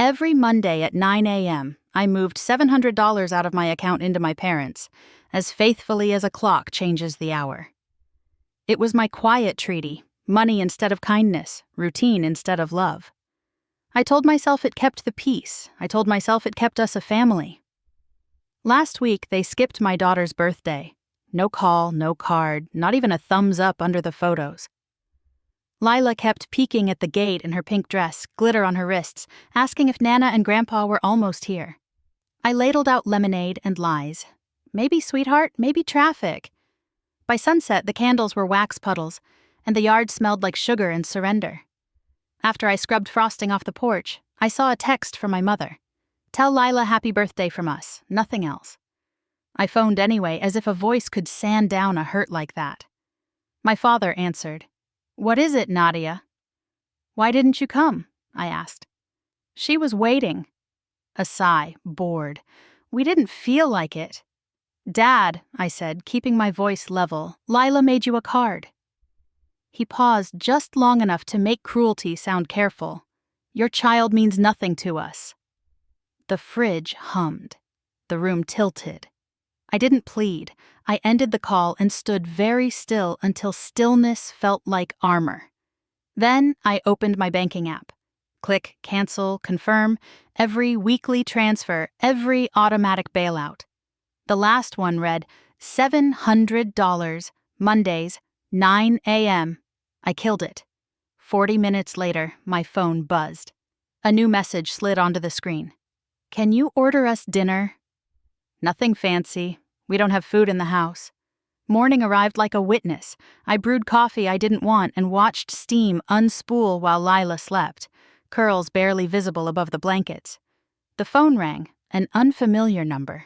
Every Monday at 9 a.m., I moved $700 out of my account into my parents', as faithfully as a clock changes the hour. It was my quiet treaty, money instead of kindness, routine instead of love. I told myself it kept the peace. I told myself it kept us a family. Last week, they skipped my daughter's birthday. No call, no card, not even a thumbs up under the photos. Lila kept peeking at the gate in her pink dress, glitter on her wrists, asking if Nana and Grandpa were almost here. I ladled out lemonade and lies. Maybe sweetheart, maybe traffic. By sunset, the candles were wax puddles, and the yard smelled like sugar and surrender. After I scrubbed frosting off the porch, I saw a text from my mother. "Tell Lila happy birthday from us, nothing else." I phoned anyway, as if a voice could sand down a hurt like that. My father answered. "What is it, Nadia?" "Why didn't you come?" I asked. "She was waiting." A sigh, bored. "We didn't feel like it." "Dad," I said, keeping my voice level, "Lila made you a card." He paused just long enough to make cruelty sound careful. "Your child means nothing to us." The fridge hummed. The room tilted. I didn't plead. I ended the call and stood very still until stillness felt like armor. Then I opened my banking app. Click, cancel, confirm, every weekly transfer, every automatic bailout. The last one read, $700, Mondays, 9 a.m. I killed it. 40 minutes later, my phone buzzed. A new message slid onto the screen. "Can you order us dinner?" "Nothing fancy. We don't have food in the house." Morning arrived like a witness. I brewed coffee I didn't want and watched steam unspool while Lila slept, curls barely visible above the blankets. The phone rang, an unfamiliar number.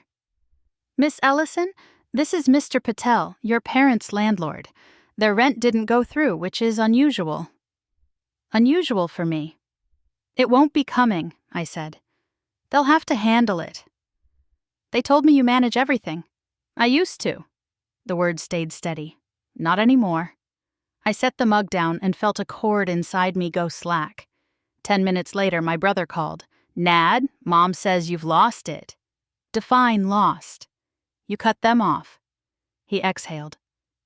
"Miss Ellison, this is Mr. Patel, your parents' landlord. Their rent didn't go through, which is unusual." "Unusual for me." "It won't be coming," I said. "They'll have to handle it." "They told me you manage everything." "I used to." The words stayed steady. "Not anymore." I set the mug down and felt a cord inside me go slack. 10 minutes later, my brother called. "Nad, Mom says you've lost it." "Define lost." "You cut them off." He exhaled.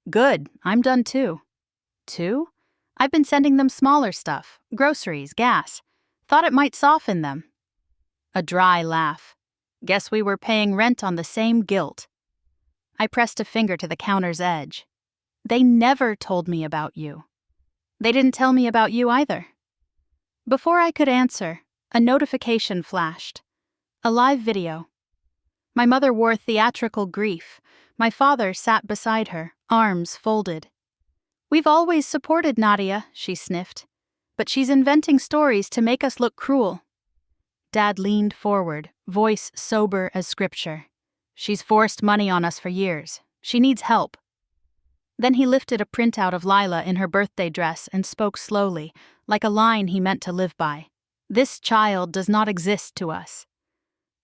"Good, I'm done too." "Too? I've been sending them smaller stuff, groceries, gas. Thought it might soften them." A dry laugh. "Guess we were paying rent on the same guilt." I pressed a finger to the counter's edge. "They never told me about you." "They didn't tell me about you either." Before I could answer, a notification flashed. A live video. My mother wore theatrical grief. My father sat beside her, arms folded. "We've always supported Nadia," she sniffed. "But she's inventing stories to make us look cruel." Dad leaned forward, voice sober as scripture. "She's forced money on us for years. She needs help." Then he lifted a printout of Lila in her birthday dress and spoke slowly, like a line he meant to live by. "This child does not exist to us."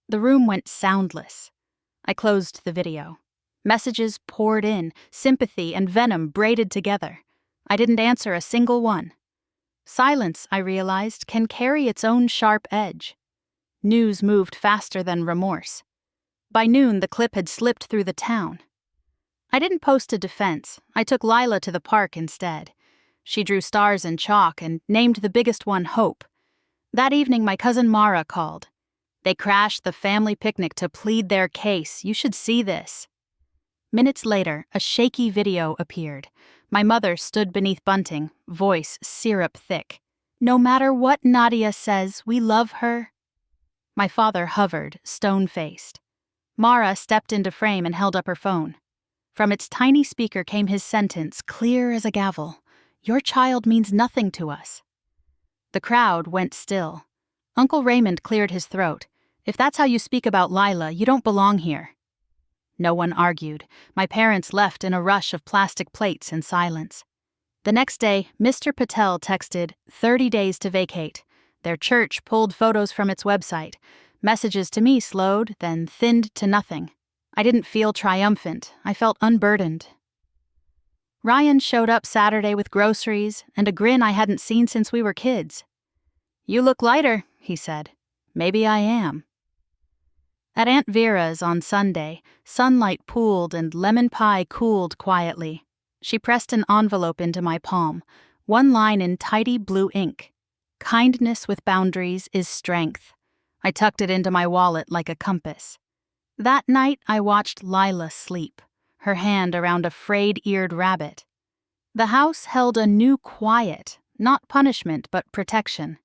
The room went soundless. I closed the video. Messages poured in, sympathy and venom braided together. I didn't answer a single one. Silence, I realized, can carry its own sharp edge. News moved faster than remorse. By noon, the clip had slipped through the town. I didn't post a defense. I took Lila to the park instead. She drew stars in chalk and named the biggest one Hope. That evening, my cousin Mara called. "They crashed the family picnic to plead their case. You should see this." Minutes later, a shaky video appeared. My mother stood beneath bunting, voice syrup thick. "No matter what Nadia says, we love her." My father hovered, stone-faced. Mara stepped into frame and held up her phone. From its tiny speaker came his sentence, clear as a gavel. "Your child means nothing to us." The crowd went still. Uncle Raymond cleared his throat. "If that's how you speak about Lila, you don't belong here." No one argued. My parents left in a rush of plastic plates and silence. The next day, Mr. Patel texted, 30 days to vacate. Their church pulled photos from its website. Messages to me slowed, then thinned to nothing. I didn't feel triumphant. I felt unburdened. Ryan showed up Saturday with groceries and a grin I hadn't seen since we were kids. "You look lighter," he said. Maybe I am. At Aunt Vera's on Sunday, sunlight pooled and lemon pie cooled quietly. She pressed an envelope into my palm, one line in tidy blue ink. Kindness with boundaries is strength. I tucked it into my wallet like a compass. That night, I watched Lila sleep, her hand around a frayed-eared rabbit. The house held a new quiet, not punishment but protection.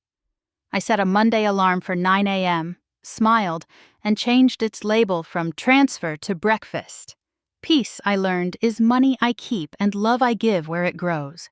I set a Monday alarm for 9 a.m., smiled, and changed its label from transfer to breakfast. Peace, I learned, is money I keep and love I give where it grows.